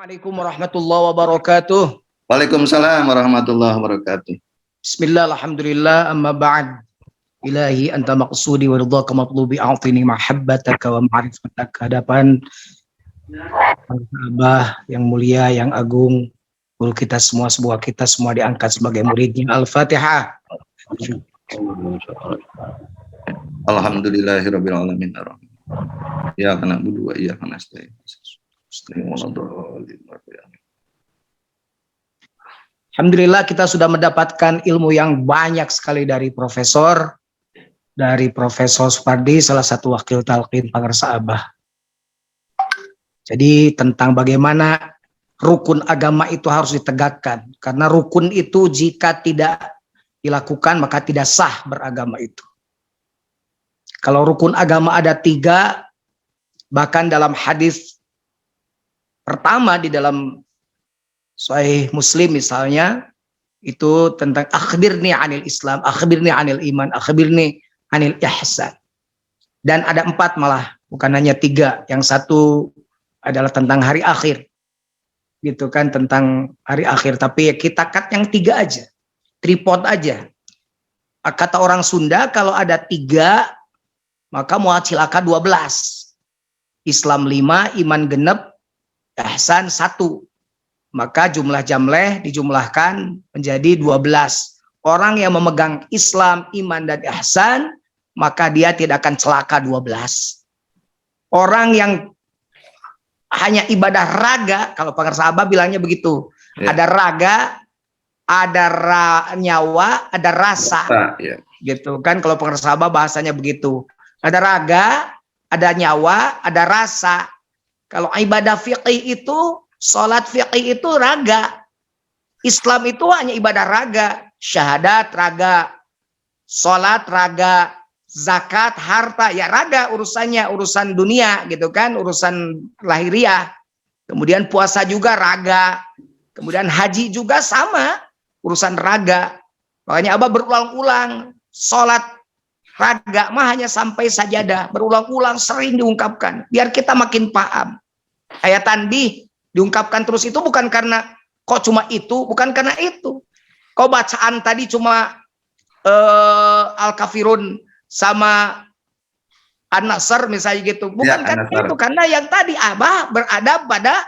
Assalamualaikum warahmatullahi wabarakatuh. Waalaikumsalam warahmatullahi wabarakatuh. Bismillah, alhamdulillah, amma ba'd. Ilahi anta maqsudi wa ridhaka matlubi a'tini mahabbataka wa ma'rifataka. Hadapan Abah yang mulia, yang agung, guru kita semua diangkat sebagai muridnya. Al-Fatihah. Alhamdulillahirabbil alamin. Ya kana budu wa iya kana nasta'in. Alhamdulillah kita sudah mendapatkan ilmu yang banyak sekali dari Profesor Supardi, salah satu wakil talqin Pangarsa Abah. Jadi tentang bagaimana rukun agama itu harus ditegakkan, karena rukun itu jika tidak dilakukan maka tidak sah beragama itu. Kalau rukun agama ada 3, bahkan dalam hadis pertama di dalam Sahih Muslim misalnya, itu tentang akhbirni anil Islam, akhbirni anil iman, akhbirni anil ihsan. Dan ada 4 malah, bukan hanya 3. Yang satu adalah tentang hari akhir, gitu kan, tentang hari akhir. Tapi ya kita cut yang 3 aja, tripod aja. Kata orang Sunda, kalau ada 3, maka muat cilaka 12. Islam 5, iman genep, ihsan 1. Maka jumlah jamleh dijumlahkan menjadi 12. Orang yang memegang Islam, iman, dan ihsan, maka dia tidak akan celaka 12. Orang yang hanya ibadah raga, kalau Pangarsa Abah bilangnya begitu, ya. Ada raga, ada nyawa, ada rasa, ya. Gitu kan, kalau Pangarsa Abah bahasanya begitu. Ada raga, ada nyawa, ada rasa. Kalau ibadah fiqih itu, sholat fiqih itu raga. Islam itu hanya ibadah raga. Syahadat raga. Sholat raga. Zakat, harta, ya raga urusannya. Urusan dunia gitu kan. Urusan lahiriah. Kemudian puasa juga raga. Kemudian haji juga sama. Urusan raga. Makanya Abah berulang-ulang. Sholat raga mah hanya sampai sajadah. Berulang-ulang sering diungkapkan. Biar kita makin paham. Ayat tanbih diungkapkan terus itu bukan karena kok cuma itu, bukan karena itu. Kok bacaan tadi cuma Al-Kafirun sama An-Nasr misalnya gitu. Bukan ya, karena itu, karena yang tadi Abah beradab pada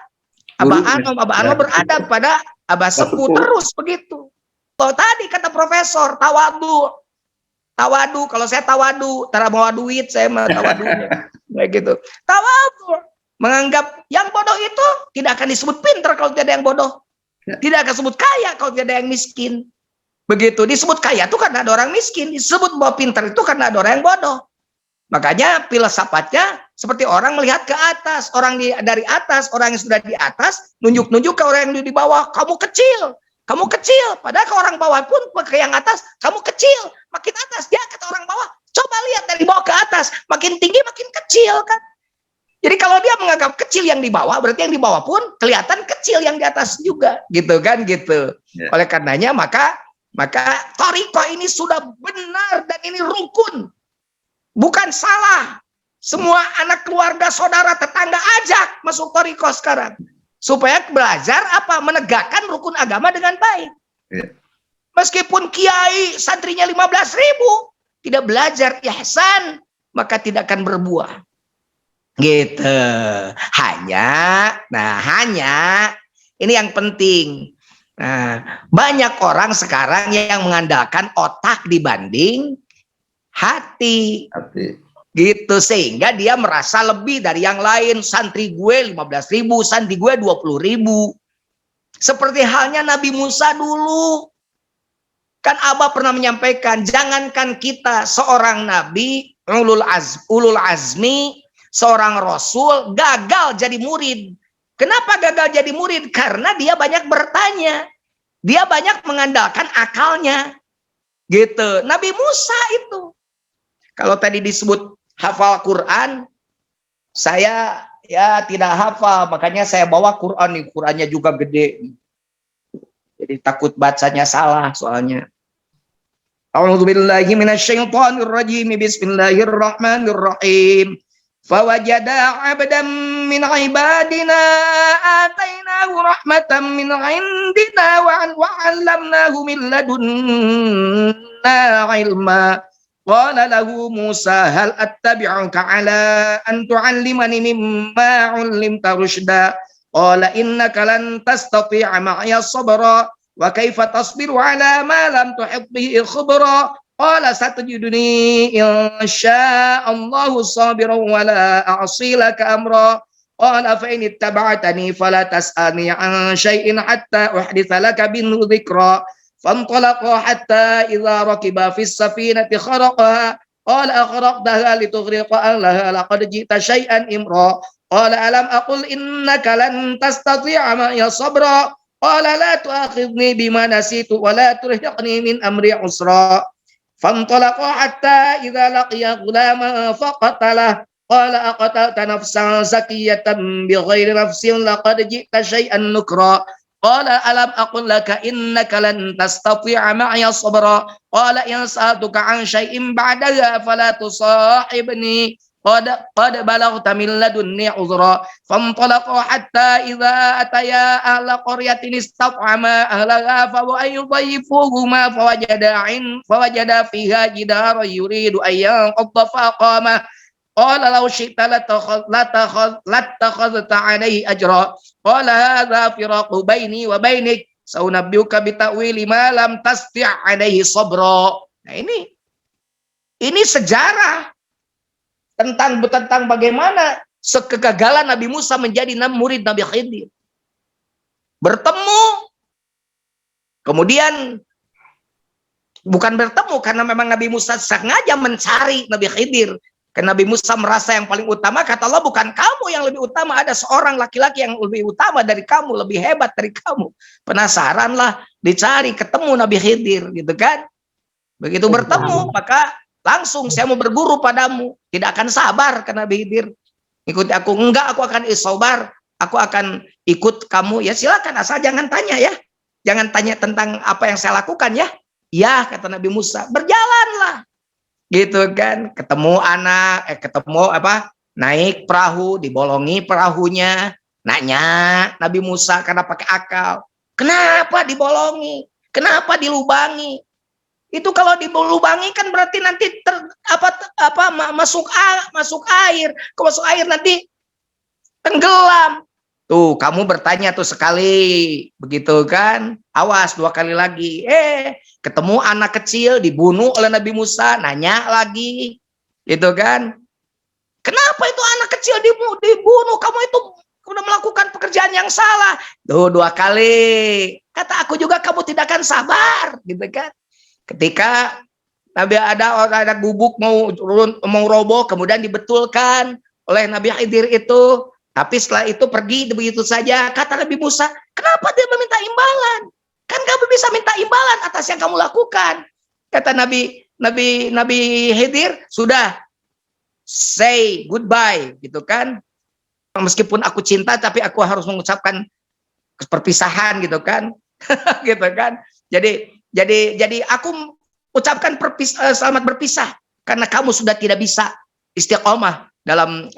Abah Anom, Abah Anom beradab pada Abah Sepuh terus begitu. Kalau tadi kata Profesor, tawadu. Tawadu, kalau saya tawadu, tara mau duit saya mah tawadunya. Kayak gitu. Tawadu. Menganggap yang bodoh itu tidak akan disebut pintar kalau tidak ada yang bodoh. Tidak akan disebut kaya kalau tidak ada yang miskin. Begitu, disebut kaya itu karena ada orang miskin. Disebut bahwa pintar itu karena ada orang yang bodoh. Makanya filsafatnya seperti orang melihat ke atas. Orang dari atas, orang yang sudah di atas, nunjuk-nunjuk ke orang yang di bawah. Kamu kecil, kamu kecil. Padahal ke orang bawah pun ke yang atas, kamu kecil. Makin atas, dia kata orang bawah, coba lihat dari bawah ke atas. Makin tinggi, makin kecil kan. Jadi kalau dia menganggap kecil yang di bawah, berarti yang di bawah pun kelihatan kecil yang di atas juga, gitu kan, gitu. Yeah. Oleh karenanya maka thariqah ini sudah benar dan ini rukun, bukan salah. Semua anak keluarga, saudara, tetangga ajak masuk thariqah sekarang, supaya belajar apa, menegakkan rukun agama dengan baik. Yeah. Meskipun kiai santrinya 15.000 tidak belajar ihsan, maka tidak akan berbuah. Gitu. Hanya ini yang penting. Nah, banyak orang sekarang yang mengandalkan otak dibanding hati. Gitu, sehingga dia merasa lebih dari yang lain. Santri gue 15.000, santri gue 20.000. Seperti halnya Nabi Musa dulu. Kan Abah pernah menyampaikan, jangankan kita seorang nabi, ulul azmi, seorang rasul gagal jadi murid. Kenapa gagal jadi murid? Karena dia banyak bertanya. Dia banyak mengandalkan akalnya. Gitu. Nabi Musa itu. Kalau tadi disebut hafal Quran, saya ya tidak hafal. Makanya saya bawa Quran nih. Qurannya juga gede. Jadi takut bacanya salah soalnya. A'udzubillahi minasyaitonirrajim. Bismillahirrahmanirrahim. Fawajada 'abdan min 'ibadina atainahu rahmatan min 'indina wa 'allamnahu min ladunna 'ilma. Qala lahu Musa hal attabi'uka 'ala an tu'allimani mimma 'ullimta rusyda. Qala innaka lan tastati'a ma'iya sabra wa kaifa tasbiru 'ala ma lam tuhit bihi khubra. Qala satajiduni insya'allahu sabiran wa la a'si laka amra. Qala fa in ittaba'tani fala tas'alni 'an syai'in hatta uhditsa laka minhu dzikra. Fantalaqa hatta idza rakiba fis safinati kharaqaha. Qala akhraqtaha litughriqa ahlaha laqad ji'ta syai'an imra. Qala alam aqul innaka lan tastati'a ma'iya sabra. Qala la tu'akhidhni bima nasitu wa la turhiqni min amri usra. فانطلقا حتى إذا لقي غلاما فقتله قال أقتلت نفسا زكية بغير نفس لقد جئت شيئا نكرا قال ألم أقل لك إنك لن تستطيع معي صبرا قال إن سألتك عن شيء بعدها فلا تصاحبني قد بلغت من لدني عذرا فانطلقا حتى إذا أتيا أهل قرية استطعما أهلها فأبوا أن يضيفوهما فوجدا فيها جدارا يريد أن ينقض فأقامه قال لو شئت لاتخذت عليه أجرا قال هذا فراق بيني وبينك سأنبئك بتأويل ما لم تستطع عليه صبرا. Nah ini sejarah tentang bagaimana kegagalan Nabi Musa menjadi murid Nabi Khidir. Bertemu, kemudian bukan bertemu karena memang Nabi Musa sengaja mencari Nabi Khidir. Karena Nabi Musa merasa yang paling utama, kata Allah, bukan kamu yang lebih utama, ada seorang laki-laki yang lebih utama dari kamu, lebih hebat dari kamu. Penasaranlah, dicari, ketemu Nabi Khidir, gitu kan? Begitu bertemu, maka langsung saya mau berguru padamu, tidak akan sabar karena Nabi Khidir. Ikuti aku, enggak, aku akan isobar, aku akan ikut kamu. Ya silakan, asal jangan tanya ya, jangan tanya tentang apa yang saya lakukan ya. Ya, kata Nabi Musa, berjalanlah, gitu kan. Ketemu naik perahu, dibolongi perahunya, nanya Nabi Musa karena pakai akal, kenapa dibolongi, kenapa dilubangi? Itu kalau dilubangi kan berarti nanti masuk air. Kalau masuk air nanti tenggelam. Tuh, kamu bertanya tuh sekali, begitu kan? Awas 2 kali lagi. Ketemu anak kecil dibunuh oleh Nabi Musa, nanya lagi. Gitu kan? Kenapa itu anak kecil dibunuh? Kamu itu udah melakukan pekerjaan yang salah. Tuh 2 kali. Kata aku juga kamu tidak akan sabar, gitu kan? Ketika Nabi ada gubuk mau roboh, kemudian dibetulkan oleh Nabi Khidir itu, tapi setelah itu pergi begitu saja. Kata Nabi Musa, kenapa dia meminta imbalan? Kan kamu bisa minta imbalan atas yang kamu lakukan. Kata Nabi Khidir, sudah say goodbye, gitu kan? Meskipun aku cinta, tapi aku harus mengucapkan perpisahan, gitu kan? Gitu kan? Jadi aku ucapkan selamat berpisah karena kamu sudah tidak bisa istiqomah dalam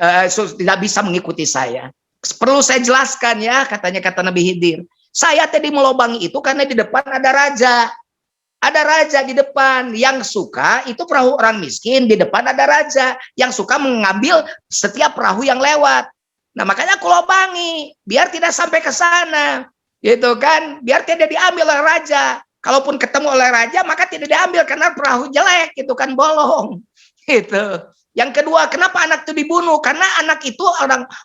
tidak bisa mengikuti saya. Perlu saya jelaskan ya, kata Nabi Khidir. Saya tadi melobangi itu karena di depan ada raja. Ada raja di depan yang suka, itu perahu orang miskin, di depan ada raja yang suka mengambil setiap perahu yang lewat. Nah, makanya aku lobangi biar tidak sampai ke sana. Gitu kan? Biar tidak diambil oleh raja. Kalaupun ketemu oleh raja, maka tidak diambil karena perahu jelek, itu kan bolong. Gitu. Yang kedua, kenapa anak itu dibunuh? Karena anak itu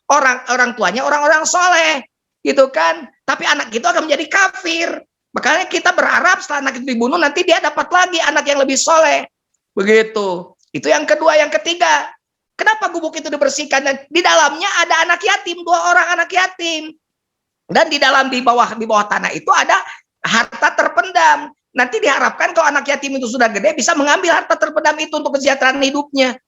orang tuanya orang-orang soleh, gitu kan? Tapi anak itu akan menjadi kafir. Makanya kita berharap setelah anak itu dibunuh, nanti dia dapat lagi anak yang lebih soleh. Begitu. Itu yang kedua. Yang ketiga, kenapa gubuk itu dibersihkan? Dan di dalamnya ada anak yatim, 2 orang anak yatim. Dan di bawah tanah itu ada harta terpendam. Nanti diharapkan kalau anak yatim itu sudah gede bisa mengambil harta terpendam itu untuk kesejahteraan hidupnya.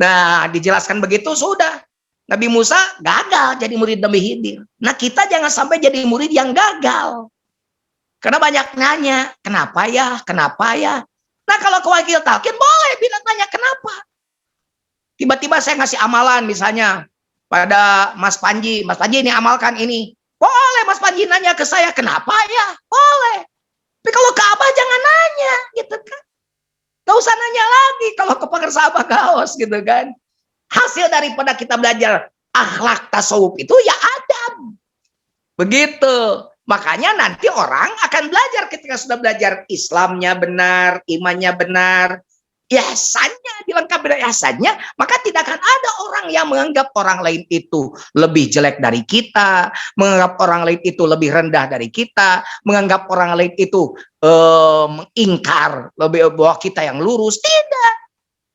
Nah, dijelaskan begitu sudah. Nabi Musa gagal jadi murid Nabi Khidir. Nah, kita jangan sampai jadi murid yang gagal. Karena banyak nanya, kenapa ya? Kenapa ya? Nah, kalau ke wakil talqin boleh bilang tanya kenapa. Tiba-tiba saya ngasih amalan misalnya pada Mas Panji ini amalkan ini. Boleh Mas Panji nanya ke saya, kenapa ya? Boleh. Tapi kalau ke Abah jangan nanya, gitu kan. Gak usah nanya lagi kalau ke pengersa Abah Gaos, gitu kan. Hasil daripada kita belajar akhlak tasawuf itu ya adab. Begitu. Makanya nanti orang akan belajar ketika sudah belajar Islamnya benar, imannya benar, ihsannya dilengkapi dengan ihsannya, maka tidak akan ada orang yang menganggap orang lain itu lebih jelek dari kita, menganggap orang lain itu lebih rendah dari kita, menganggap orang lain itu mengingkar lebih bahwa kita yang lurus. Tidak.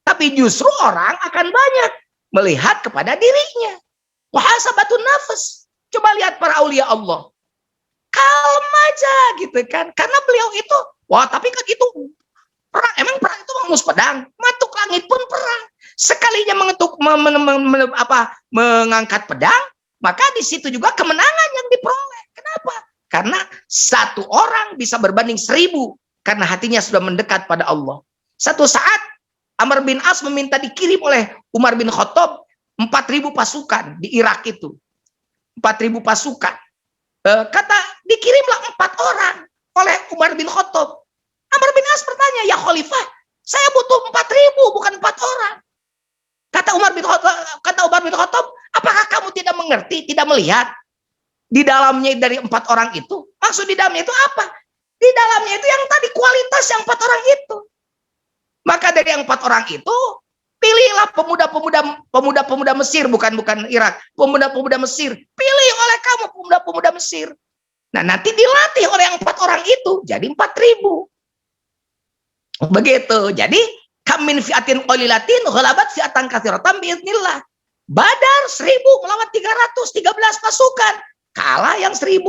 Tapi justru orang akan banyak melihat kepada dirinya. Muhasabatun nafas. Coba lihat para aulia Allah. Kalem aja gitu kan. Karena beliau itu, wah tapi kan itu perang. Emang perang itu mengus pedang. Matuk langit pun perang. Sekalinya mengangkat pedang, maka di situ juga kemenangan yang diperoleh. Kenapa? Karena satu orang bisa berbanding 1000 karena hatinya sudah mendekat pada Allah. Satu saat Amr bin As meminta dikirim oleh Umar bin Khattab 4.000 pasukan di Irak itu. 4.000 pasukan. Kata dikirimlah 4 orang oleh Umar bin Khattab. Amr bin As bertanya, ya Khalifah, saya butuh 4.000 bukan 4 orang. Kata Umar bin Khattab, apakah kamu tidak mengerti, tidak melihat di dalamnya dari 4 orang itu? Maksud di dalamnya itu apa? Di dalamnya itu yang tadi kualitas yang 4 orang itu. Maka dari yang 4 orang itu, pilihlah pemuda-pemuda Mesir, bukan Irak, pemuda-pemuda Mesir. Pilih oleh kamu pemuda-pemuda Mesir. Nah, nanti dilatih oleh yang 4 orang itu jadi 4.000. Begitu. Jadi kamin fiatin qalilatin ghalabat fiatan katsiratan biiznillah. Badar 1000 melawan 313 pasukan. Kalah yang 1000.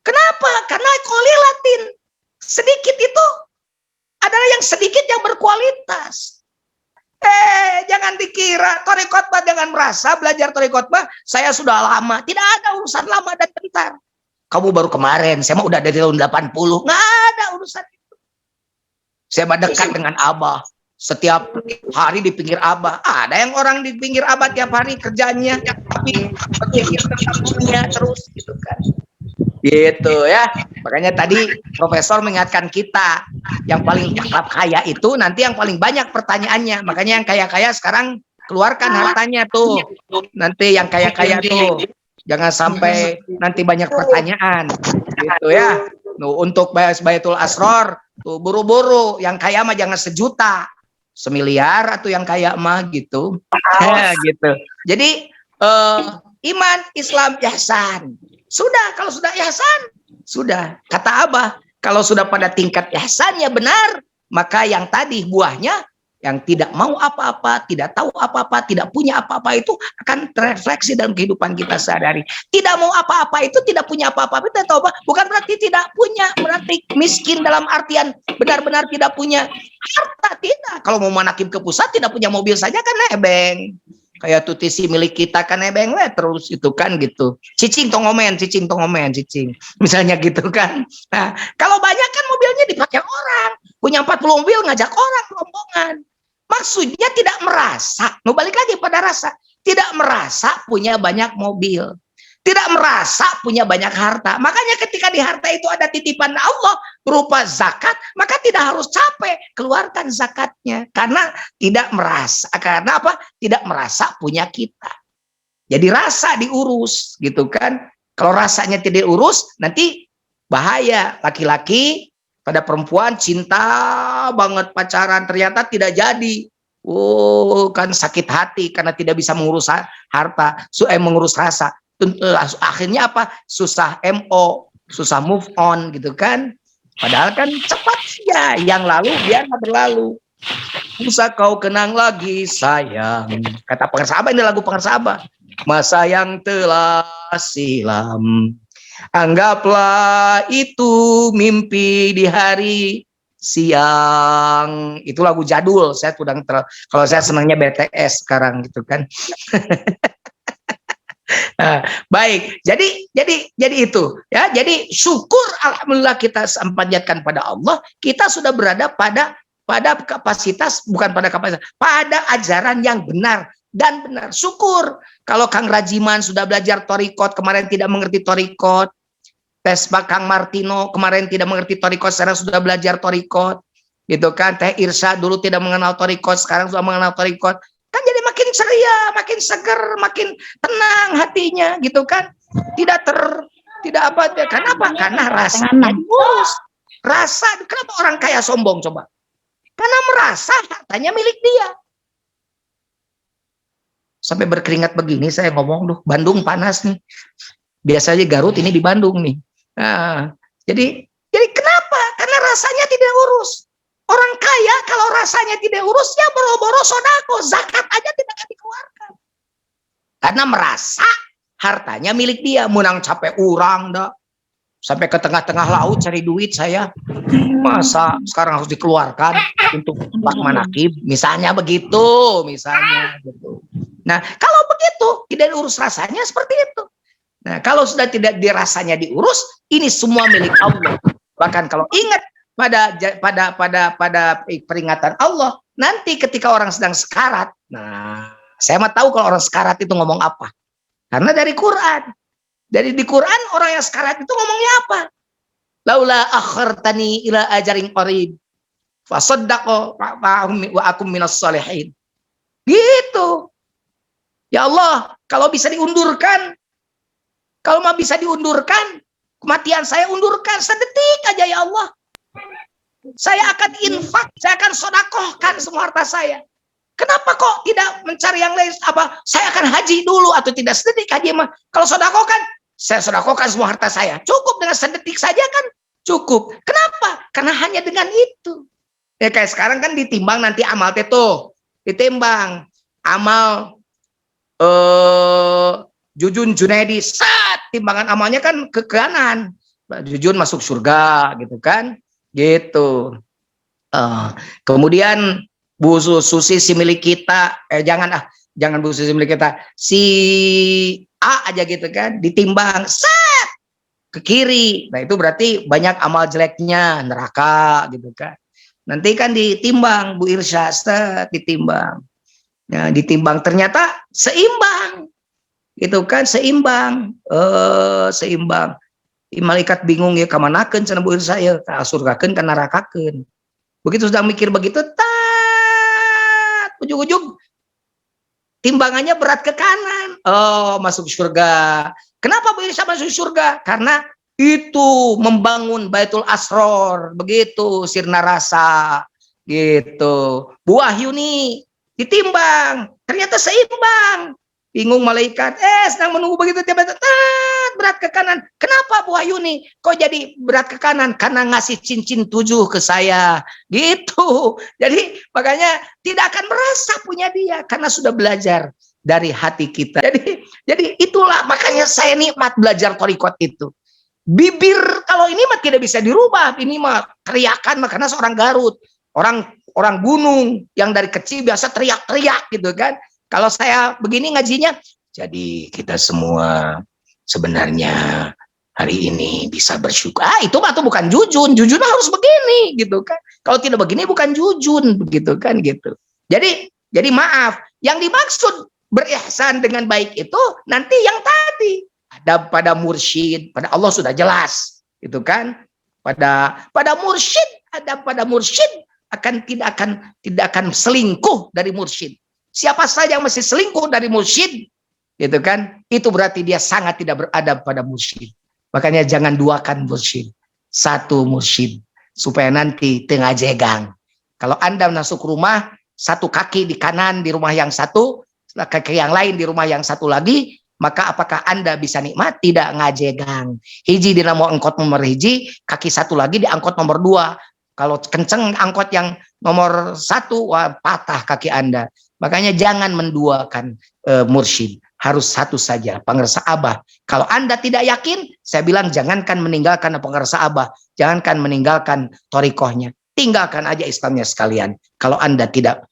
Kenapa? Karena qalilatin. Sedikit itu adalah yang sedikit yang berkualitas. Jangan dikira thariqat mah, jangan merasa belajar thariqat mah saya sudah lama. Tidak ada urusan lama dan bentar. Kamu baru kemarin, saya mah udah dari tahun 80. Nggak ada urusan itu. Saya mah dekat dengan Abah. Setiap hari di pinggir Abah. Ada yang orang di pinggir Abah tiap hari kerjanya, tapi berpikir tentang dunia terus gitu kan. Gitu ya. Makanya tadi Profesor mengingatkan kita, yang paling kaya itu nanti yang paling banyak pertanyaannya. Makanya yang kaya-kaya sekarang keluarkan hartanya tuh. Nanti yang kaya-kaya tuh jangan sampai nanti banyak pertanyaan. Gitu ya. Untuk Baitul Asror tuh buru-buru, yang kaya mah jangan 1 juta, 1 miliar atau yang kaya mah gitu. Ya, gitu. Jadi iman, Islam, ihsan. Sudah, kalau sudah ihsan, sudah. Kata Abah, kalau sudah pada tingkat ihsannya benar, maka yang tadi buahnya, yang tidak mau apa-apa, tidak tahu apa-apa, tidak punya apa-apa itu akan terrefleksi dalam kehidupan kita sehari-hari. Tidak mau apa-apa itu tidak punya apa-apa, tidak tahu apa, bukan berarti tidak punya, berarti miskin dalam artian benar-benar tidak punya harta, tidak. Kalau mau manakib ke pusat tidak punya mobil saja kan nebeng. Kayak tutisi milik kita kan nebeng terus itu kan gitu. Cicing tongomen. Misalnya gitu kan. Nah, kalau banyak kan mobilnya dipakai orang. Punya 40 mobil ngajak orang rombongan. Maksudnya tidak merasa, balik lagi pada rasa, tidak merasa punya banyak mobil, tidak merasa punya banyak harta. Makanya ketika di harta itu ada titipan Allah berupa zakat, maka tidak harus capek keluarkan zakatnya, karena tidak merasa. Karena apa? Tidak merasa punya kita. Jadi rasa diurus gitu kan. Kalau rasanya tidak diurus, nanti bahaya. Laki-laki pada perempuan cinta banget pacaran, ternyata tidak jadi. Kan sakit hati karena tidak bisa mengurus harta, mengurus rasa. Akhirnya apa? Susah MO, susah move on gitu kan. Padahal kan cepat ya, yang lalu biarlah berlalu. Usah kau kenang lagi sayang. Kata pengarsa Abah, ini lagu pengarsa Abah. Masa yang telah silam, anggaplah itu mimpi di hari siang. Itu lagu jadul. Saya sudah kalau saya senangnya BTS sekarang gitu kan. Nah, baik. Jadi itu ya. Jadi syukur alhamdulillah kita panjatkan pada Allah, kita sudah berada pada pada kapasitas, bukan pada kapasitas, pada ajaran yang benar dan benar. Syukur kalau Kang Rajiman sudah belajar torikot, kemarin tidak mengerti torikot. Pak Kang Martino kemarin tidak mengerti torikot, sekarang sudah belajar torikot, gitu kan. Teh Irsa dulu tidak mengenal torikot, sekarang sudah mengenal torikot. Kan jadi makin ceria, makin seger, makin tenang hatinya, gitu kan. Tidak apa, kenapa? Karena rasanya diurus. Rasa, kenapa orang kaya sombong coba? Karena merasa hartanya milik dia. Sampai berkeringat begini saya ngomong, duh, Bandung panas nih. Biasanya Garut, ini di Bandung nih. Nah, jadi kenapa? Karena rasanya tidak urus. Orang kaya kalau rasanya tidak urus, ya boro-boro sodako, zakat aja tidak akan dikeluarkan. Karena merasa hartanya milik dia. Menang capek urang dah. Sampai ke tengah-tengah laut cari duit saya. Masa sekarang harus dikeluarkan untuk Pak Manakib? Misalnya begitu, misalnya gitu. Nah, kalau begitu tidak diurus rasanya seperti itu. Nah, kalau sudah tidak dirasanya diurus, ini semua milik Allah. Bahkan kalau ingat pada peringatan Allah, nanti ketika orang sedang sekarat, nah, saya mah tahu kalau orang sekarat itu ngomong apa. Karena dari Quran. Dari di Quran orang yang sekarat itu ngomongnya apa? Laula akhartani ila ajarin qarib fasaddaqo wa akum minas shalihin. Gitu. Ya Allah, kalau bisa diundurkan, kalau mau bisa diundurkan, kematian saya undurkan sedetik aja ya Allah. Saya akan infak, saya akan sodakohkan semua harta saya. Kenapa kok tidak mencari yang lain? Apa? Saya akan haji dulu atau tidak sedetik haji mah. Kalau sodakohkan, saya sodakohkan semua harta saya. Cukup dengan sedetik saja kan? Cukup. Kenapa? Karena hanya dengan itu. Ya kayak sekarang kan ditimbang nanti amal tuh. Ditimbang amal Jujun Junaidi, timbangan amalnya kan ke kanan. Jujun masuk surga gitu kan, gitu. Kemudian Bu Susi si milik kita, jangan Bu Susi milik kita, si A aja gitu kan, ditimbang ke kiri. Nah itu berarti banyak amal jeleknya, neraka gitu kan. Nanti kan ditimbang Bu Irsya, ditimbang. Nah, ditimbang ternyata seimbang. Itu kan seimbang. Seimbang. Malaikat bingung ya kamanakeun cenah Bu Irsya ya, ka surgakeun ka nerakakeun. Begitu sudah mikir begitu, ujung-ujung timbangannya berat ke kanan. Oh, masuk surga. Kenapa Bu Irsya masuk surga? Karena itu membangun Baitul Asror, begitu sirna rasa gitu. Bu Wahyuni ditimbang, ternyata seimbang. Bingung malaikat, sedang menunggu begitu tiba-tiba berat ke kanan. Kenapa Bu Wahyuni kok jadi berat ke kanan? Karena ngasih cincin 7 ke saya, gitu. Jadi makanya tidak akan merasa punya dia karena sudah belajar dari hati kita. Jadi itulah makanya saya nikmat belajar thariqat itu. Bibir kalau ini mah tidak bisa dirubah, ini mah teriakan mah karena seorang Garut, orang gunung yang dari kecil biasa teriak-teriak gitu kan. Kalau saya begini ngajinya, jadi kita semua sebenarnya hari ini bisa bersyukur. Itu mah tuh bukan jujun harus begini gitu kan. Kalau tidak begini bukan jujun begitu kan gitu. Jadi maaf, yang dimaksud berihsan dengan baik itu nanti yang tadi ada pada mursyid, pada Allah sudah jelas, gitu kan? Pada mursyid, ada pada mursyid tidak akan selingkuh dari mursyid. Siapa saja yang masih selingkuh dari mursyid, gitu kan? Itu berarti dia sangat tidak beradab pada mursyid. Makanya jangan duakan mursyid, satu mursyid supaya nanti tengah jegang. Kalau Anda masuk rumah, satu kaki di kanan di rumah yang satu, kaki yang lain di rumah yang satu lagi, maka apakah Anda bisa nikmat? Tidak ngajegang. Hiji dina mau angkot nomor hiji, kaki satu lagi di angkot nomor 2. Kalau kenceng angkot yang nomor 1, wah, patah kaki Anda. Makanya jangan menduakan mursyid. Harus satu saja, pengersa Abah. Kalau Anda tidak yakin, saya bilang jangankan meninggalkan pengersa Abah. Jangankan meninggalkan thariqahnya. Tinggalkan aja Islamnya sekalian. Kalau Anda tidak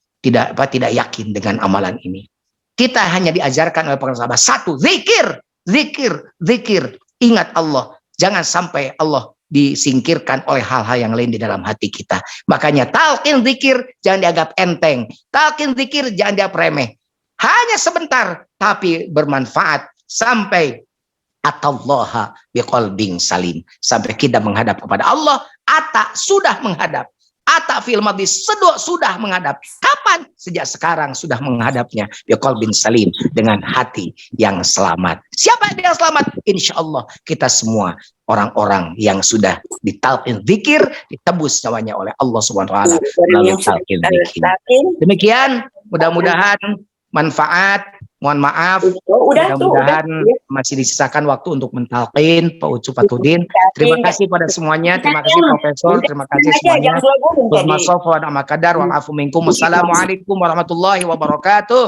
yakin dengan amalan ini. Kita hanya diajarkan oleh pengersa Abah. Satu, zikir. Ingat Allah. Jangan sampai Allah disingkirkan oleh hal-hal yang lain di dalam hati kita. Makanya talqin zikir jangan dianggap enteng. Talqin zikir jangan dianggap remeh. Hanya sebentar tapi bermanfaat sampai atallaha biqalbin salim. Sampai kita menghadap kepada Allah, ata sudah menghadap. Ata fil madhi sudah menghadap. Kapan? Sejak sekarang sudah menghadapnya. Biqalbin salim, dengan hati yang selamat. Siapa yang selamat? Insya Allah kita semua orang-orang yang sudah ditalqin zikir, ditebus nyawanya oleh Allah Subhanahu wa taala melalui talqin zikir. Demikian, mudah-mudahan manfaat. Mohon maaf, mudah-mudahan masih disisakan waktu untuk mentalqin Pak Ucup Fatudin. Terima kasih pada semuanya, terima kasih Profesor, terima kasih semuanya. Wassalamualaikum warahmatullahi wabarakatuh.